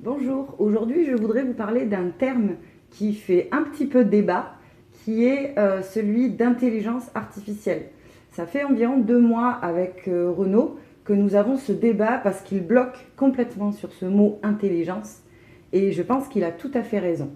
Bonjour, aujourd'hui je voudrais vous parler d'un terme qui fait un petit peu débat, qui est celui d'intelligence artificielle. Ça fait environ 2 mois avec Renaud que nous avons ce débat parce qu'il bloque complètement sur ce mot intelligence et je pense qu'il a tout à fait raison.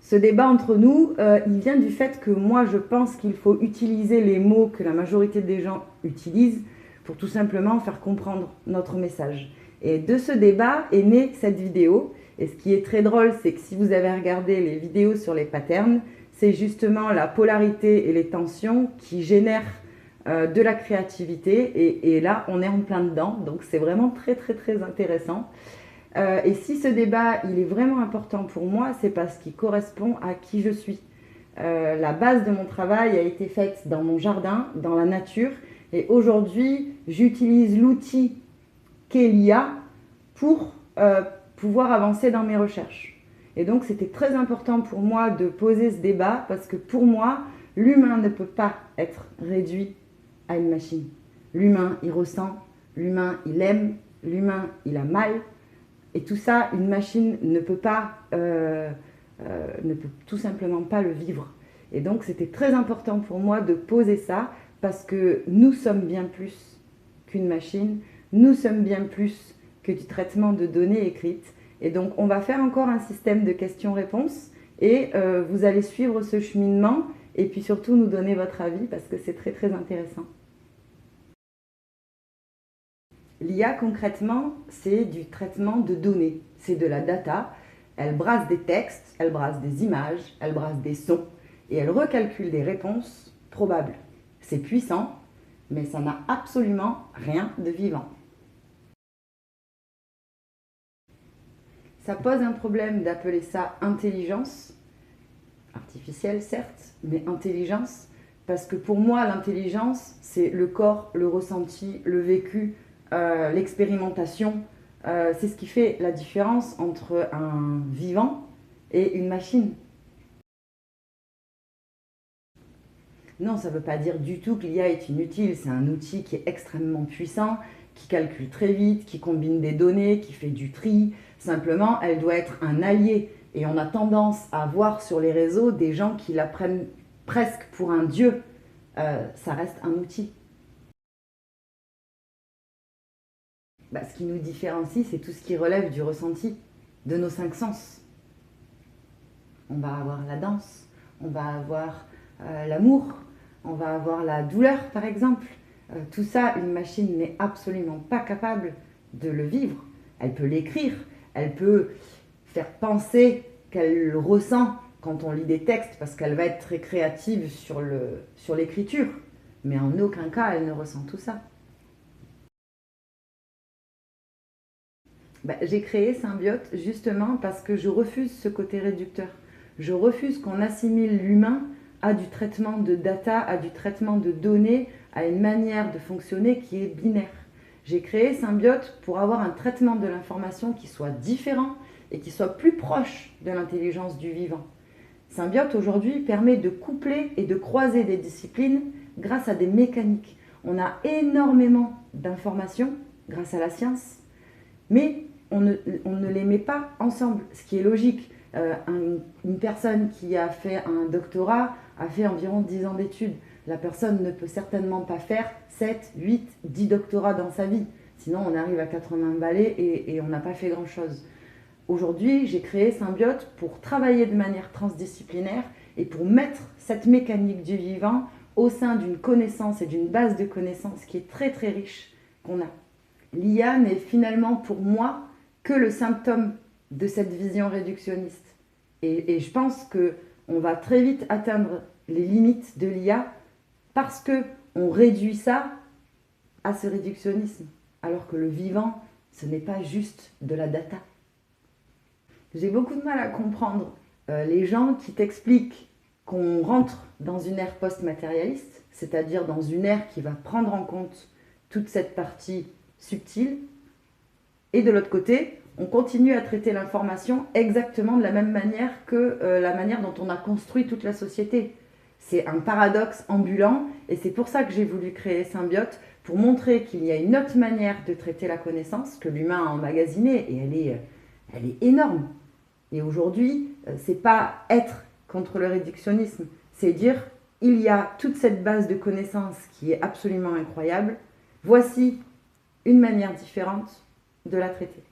Ce débat entre nous, il vient du fait que moi je pense qu'il faut utiliser les mots que la majorité des gens utilisent pour tout simplement faire comprendre notre message. Et de ce débat est née cette vidéo. Et ce qui est très drôle, c'est que si vous avez regardé les vidéos sur les patterns, c'est justement la polarité et les tensions qui génèrent de la créativité. Et là, on est en plein dedans. Donc c'est vraiment très très très intéressant. Et si ce débat, il est vraiment important pour moi, c'est parce qu'il correspond à qui je suis. La base de mon travail a été faite dans mon jardin, dans la nature. Et aujourd'hui, j'utilise l'outil qu'est l'IA pour pouvoir avancer dans mes recherches. Et donc, c'était très important pour moi de poser ce débat parce que pour moi, l'humain ne peut pas être réduit à une machine. L'humain, il ressent, l'humain, il aime, l'humain, il a mal. Et tout ça, une machine ne peut tout simplement pas le vivre. Et donc, c'était très important pour moi de poser ça parce que nous sommes bien plus qu'une machine, nous sommes bien plus que du traitement de données écrites. Et donc, on va faire encore un système de questions-réponses et vous allez suivre ce cheminement et puis surtout nous donner votre avis parce que c'est très très intéressant. L'IA concrètement, c'est du traitement de données, c'est de la data. Elle brasse des textes, elle brasse des images, elle brasse des sons et elle recalcule des réponses probables. C'est puissant, mais ça n'a absolument rien de vivant. Ça pose un problème d'appeler ça intelligence, artificielle certes, mais intelligence, parce que pour moi l'intelligence c'est le corps, le ressenti, le vécu, l'expérimentation. C'est ce qui fait la différence entre un vivant et une machine. Non, ça ne veut pas dire du tout que l'IA est inutile, c'est un outil qui est extrêmement puissant, qui calcule très vite, qui combine des données, qui fait du tri. Simplement, elle doit être un allié. Et on a tendance à voir sur les réseaux des gens qui la prennent presque pour un dieu. Ça reste un outil. Ce qui nous différencie, c'est tout ce qui relève du ressenti, de nos 5 sens. On va avoir la danse, on va avoir l'amour, on va avoir la douleur par exemple. Tout ça, une machine n'est absolument pas capable de le vivre. Elle peut l'écrire, elle peut faire penser qu'elle le ressent quand on lit des textes parce qu'elle va être très créative sur l'écriture. Mais en aucun cas, elle ne ressent tout ça. J'ai créé Symbiote justement parce que je refuse ce côté réducteur. Je refuse qu'on assimile l'humain à du traitement de data, à du traitement de données, à une manière de fonctionner qui est binaire. J'ai créé Symbiote pour avoir un traitement de l'information qui soit différent et qui soit plus proche de l'intelligence du vivant. Symbiote aujourd'hui permet de coupler et de croiser des disciplines grâce à des mécaniques. On a énormément d'informations grâce à la science, mais on ne les met pas ensemble, ce qui est logique. Une personne qui a fait un doctorat a fait environ 10 ans d'études. La personne ne peut certainement pas faire 7, 8, 10 doctorats dans sa vie. Sinon, on arrive à 80 balais et on n'a pas fait grand-chose. Aujourd'hui, j'ai créé Symbiote pour travailler de manière transdisciplinaire et pour mettre cette mécanique du vivant au sein d'une connaissance et d'une base de connaissances qui est très très riche qu'on a. L'IA n'est finalement pour moi que le symptôme de cette vision réductionniste. Et je pense qu'on va très vite atteindre les limites de l'IA parce qu'on réduit ça à ce réductionnisme, alors que le vivant, ce n'est pas juste de la data. J'ai beaucoup de mal à comprendre les gens qui t'expliquent qu'on rentre dans une ère post-matérialiste, c'est-à-dire dans une ère qui va prendre en compte toute cette partie subtile, et de l'autre côté, on continue à traiter l'information exactement de la même manière que la manière dont on a construit toute la société. C'est un paradoxe ambulant et c'est pour ça que j'ai voulu créer Symbiote, pour montrer qu'il y a une autre manière de traiter la connaissance que l'humain a emmagasinée et elle est énorme. Et aujourd'hui, c'est pas être contre le réductionnisme, c'est dire il y a toute cette base de connaissances qui est absolument incroyable. Voici une manière différente de la traiter.